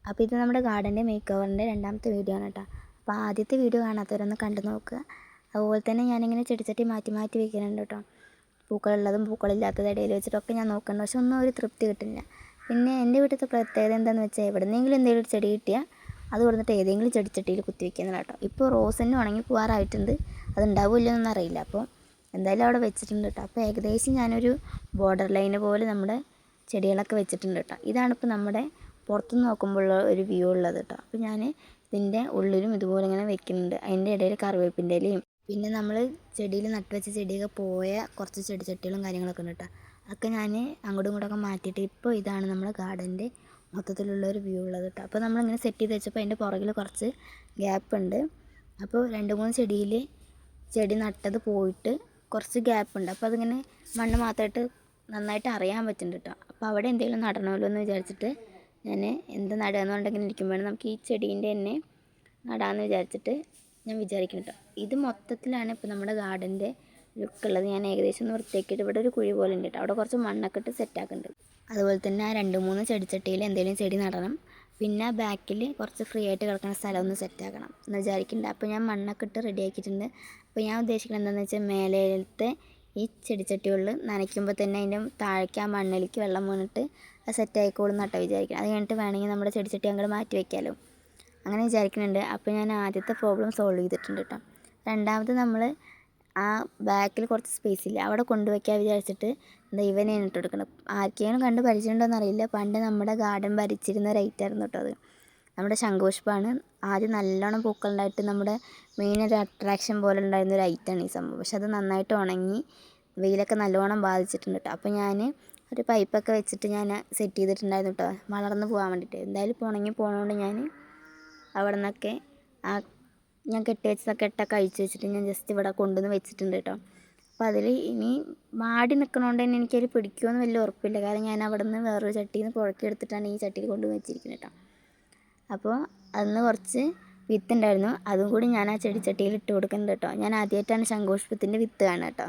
അപ്പോൾ ഇത് നമ്മുടെ ഗാർഡൻ്റെ മേക്ക് ഓവറിൻ്റെ രണ്ടാമത്തെ വീഡിയോ ആണ് കേട്ടോ. അപ്പോൾ ആദ്യത്തെ വീഡിയോ കാണാത്തവരൊന്ന് കണ്ടു നോക്കുക. അതുപോലെ തന്നെ ഞാനിങ്ങനെ ചെടിച്ചട്ടി മാറ്റി മാറ്റി വയ്ക്കുന്നുണ്ട് കേട്ടോ. പൂക്കളുള്ളതും പൂക്കളില്ലാത്തതും ഇടയിൽ വെച്ചിട്ടൊക്കെ ഞാൻ നോക്കുന്നുണ്ട്. പക്ഷെ ഒന്നും ഒരു തൃപ്തി കിട്ടുന്നില്ല. പിന്നെ എൻ്റെ വീട്ടിലത്തെ പ്രത്യേകത എന്താണെന്ന് വെച്ചാൽ എവിടെന്നെങ്കിലും എന്തെങ്കിലും ഒരു ചെടി കിട്ടിയാൽ അത് കൊടുത്തിട്ട് ഏതെങ്കിലും ചെടിച്ചട്ടിയിൽ കുത്തി വയ്ക്കുന്നതാണ് കേട്ടോ. ഇപ്പോൾ റോസ് തന്നെ ഉണങ്ങി പോകാറായിട്ടുണ്ട്. അത് ഉണ്ടാവില്ലെന്നൊന്നും അറിയില്ല. അപ്പോൾ എന്തായാലും അവിടെ വെച്ചിട്ടുണ്ട് കേട്ടോ. അപ്പോൾ ഏകദേശം ഞാനൊരു ബോർഡർ ലൈന് പോലെ നമ്മുടെ ചെടികളൊക്കെ വെച്ചിട്ടുണ്ട് കേട്ടോ. ഇതാണിപ്പോൾ നമ്മുടെ പുറത്തുനിന്ന് നോക്കുമ്പോഴുള്ള ഒരു വ്യൂ ഉള്ളത് കേട്ടോ. അപ്പോൾ ഞാൻ ഇതിൻ്റെ ഉള്ളിലും ഇതുപോലെ ഇങ്ങനെ വെക്കുന്നുണ്ട്. അതിൻ്റെ ഇടയിൽ കറിവേപ്പിൻ്റെ ഇലയും പിന്നെ നമ്മൾ ചെടിയിൽ നട്ടുവെച്ച ചെടിയൊക്കെ പോയ കുറച്ച് ചെടിച്ചട്ടികളും കാര്യങ്ങളൊക്കെ ഉണ്ട് കേട്ടോ. അതൊക്കെ ഞാൻ അങ്ങോട്ടും ഇങ്ങോട്ടൊക്കെ മാറ്റിയിട്ട് ഇപ്പോൾ ഇതാണ് നമ്മുടെ ഗാർഡൻ്റെ മൊത്തത്തിലുള്ള ഒരു വ്യൂ ഉള്ളത് കേട്ടോ. അപ്പോൾ നമ്മളിങ്ങനെ സെറ്റ് ചെയ്ത് വെച്ചപ്പോൾ അതിൻ്റെ പുറകിൽ കുറച്ച് ഗ്യാപ്പ് ഉണ്ട്. അപ്പോൾ 2-3 ചെടി നട്ടത് പോയിട്ട് കുറച്ച് ഗ്യാപ്പ് ഉണ്ട്. അപ്പോൾ അതിങ്ങനെ മണ്ണ് മാത്രമായിട്ട് നന്നായിട്ട് അറിയാൻ പറ്റുന്നുണ്ട് കേട്ടോ. അപ്പോൾ അവിടെ എന്തെങ്കിലും നടണമല്ലോ എന്ന് വിചാരിച്ചിട്ട് ഞാൻ എന്ത് നടുകയെന്നുണ്ടെങ്കിൽ ഇരിക്കുമ്പോഴാണ് നമുക്ക് ഈ ചെടീൻ്റെ തന്നെ നടാമെന്ന് വിചാരിച്ചിട്ട് ഞാൻ വിചാരിക്കുന്നു കേട്ടോ. ഇത് മൊത്തത്തിലാണ് ഇപ്പോൾ നമ്മുടെ ഗാർഡൻ്റെ ലുക്കുള്ളത്. ഞാൻ ഏകദേശം ഒന്ന് വൃത്തിയാക്കിയിട്ട് ഇവിടെ ഒരു കുഴി പോലെ ഉണ്ട് കേട്ടോ. അവിടെ കുറച്ച് മണ്ണൊക്കെ ഇട്ട് സെറ്റാക്കുന്നുണ്ട്. അതുപോലെ തന്നെ ആ 2-3 ചെടിച്ചട്ടിയിൽ എന്തെങ്കിലും ചെടി നടണം. പിന്നെ ബാക്കിൽ കുറച്ച് ഫ്രീ ആയിട്ട് കിടക്കുന്ന സ്ഥലം ഒന്ന് സെറ്റാക്കണം എന്ന് വിചാരിക്കുന്നുണ്ട്. അപ്പോൾ ഞാൻ മണ്ണൊക്കെ ഇട്ട് റെഡിയാക്കിയിട്ടുണ്ട്. അപ്പോൾ ഞാൻ ഉദ്ദേശിക്കുന്നത് എന്താണെന്ന് വെച്ചാൽ മേലത്തെ ഈ ചെടിച്ചട്ടികളിൽ നനയ്ക്കുമ്പോൾ തന്നെ അതിൻ്റെ താഴേക്ക് ആ മണ്ണിലേക്ക് വെള്ളം വീണിട്ട് അത് സെറ്റായിക്കോളും നട്ടോ വിചാരിക്കണം. അത് കഴിഞ്ഞിട്ട് വേണമെങ്കിൽ നമ്മുടെ ചെടിച്ചട്ടി അങ്ങോട്ട് മാറ്റി വയ്ക്കാമല്ലോ, അങ്ങനെ വിചാരിക്കുന്നുണ്ട്. അപ്പോൾ ഞാൻ ആദ്യത്തെ പ്രോബ്ലം സോൾവ് ചെയ്തിട്ടുണ്ട് കേട്ടോ. രണ്ടാമത് നമ്മൾ ആ ബാക്കിൽ കുറച്ച് സ്പേസ് ഇല്ല, അവിടെ കൊണ്ടുവയ്ക്കാൻ വിചാരിച്ചിട്ട് എന്താ ഇവനെയാണ് ഇട്ട് കൊടുക്കണം. ആർക്കെങ്കിലും കണ്ട് പരിചയമുണ്ടോയെന്ന് അറിയില്ല. പണ്ട് നമ്മുടെ ഗാർഡൻ ഭരിച്ചിരുന്ന ഒരു ഐറ്റമായിരുന്നു കേട്ടോ അത്. നമ്മുടെ ശംഖുപുഷ്പമാണ്. ആദ്യം നല്ലോണം പൂക്കളുണ്ടായിട്ട് നമ്മുടെ മെയിൻ ഒരു അട്രാക്ഷൻ പോലെ ഉണ്ടായിരുന്ന ഒരു ഐറ്റമാണ് ഈ സംഭവം. പക്ഷെ അത് നന്നായിട്ട് ഉണങ്ങി വെയിലൊക്കെ നല്ലോണം ബാധിച്ചിട്ടുണ്ട് കേട്ടോ. അപ്പോൾ ഞാൻ ഒരു പൈപ്പൊക്കെ വെച്ചിട്ട് ഞാൻ സെറ്റ് ചെയ്തിട്ടുണ്ടായിരുന്നു കേട്ടോ, വളർന്ന് പോകാൻ വേണ്ടിയിട്ട്. എന്തായാലും ഇപ്പോൾ ഉണങ്ങി പോകുന്നതുകൊണ്ട് ഞാൻ അവിടെ നിന്നൊക്കെ ആ ഞാൻ കെട്ടി വെച്ച കെട്ടൊക്കെ അഴിച്ച് വെച്ചിട്ട് ഞാൻ ജസ്റ്റ് ഇവിടെ കൊണ്ടുവന്ന് വെച്ചിട്ടുണ്ട് കേട്ടോ. അപ്പോൾ അതിൽ ഇനി മാടി നിൽക്കണോണ്ട് തന്നെ എനിക്കതിൽ പിടിക്കുമെന്ന് വലിയ ഉറപ്പില്ല. കാരണം ഞാൻ അവിടെ നിന്ന് വേറൊരു ചട്ടിയിൽ നിന്ന് പുഴക്കിയെടുത്തിട്ടാണ് ഈ ചട്ടിയിൽ കൊണ്ടുവന്ന് വെച്ചിരിക്കുന്നത് കേട്ടോ. അപ്പോൾ അതിന് കുറച്ച് വിത്തുണ്ടായിരുന്നു, അതും കൂടി ഞാൻ ആ ചെടിച്ചട്ടിയിൽ ഇട്ട് കൊടുക്കുന്നുണ്ട് കേട്ടോ. ഞാൻ ആദ്യമായിട്ടാണ് ശംഖുപുഷ്പത്തിൻ്റെ വിത്ത് കാണുക കേട്ടോ.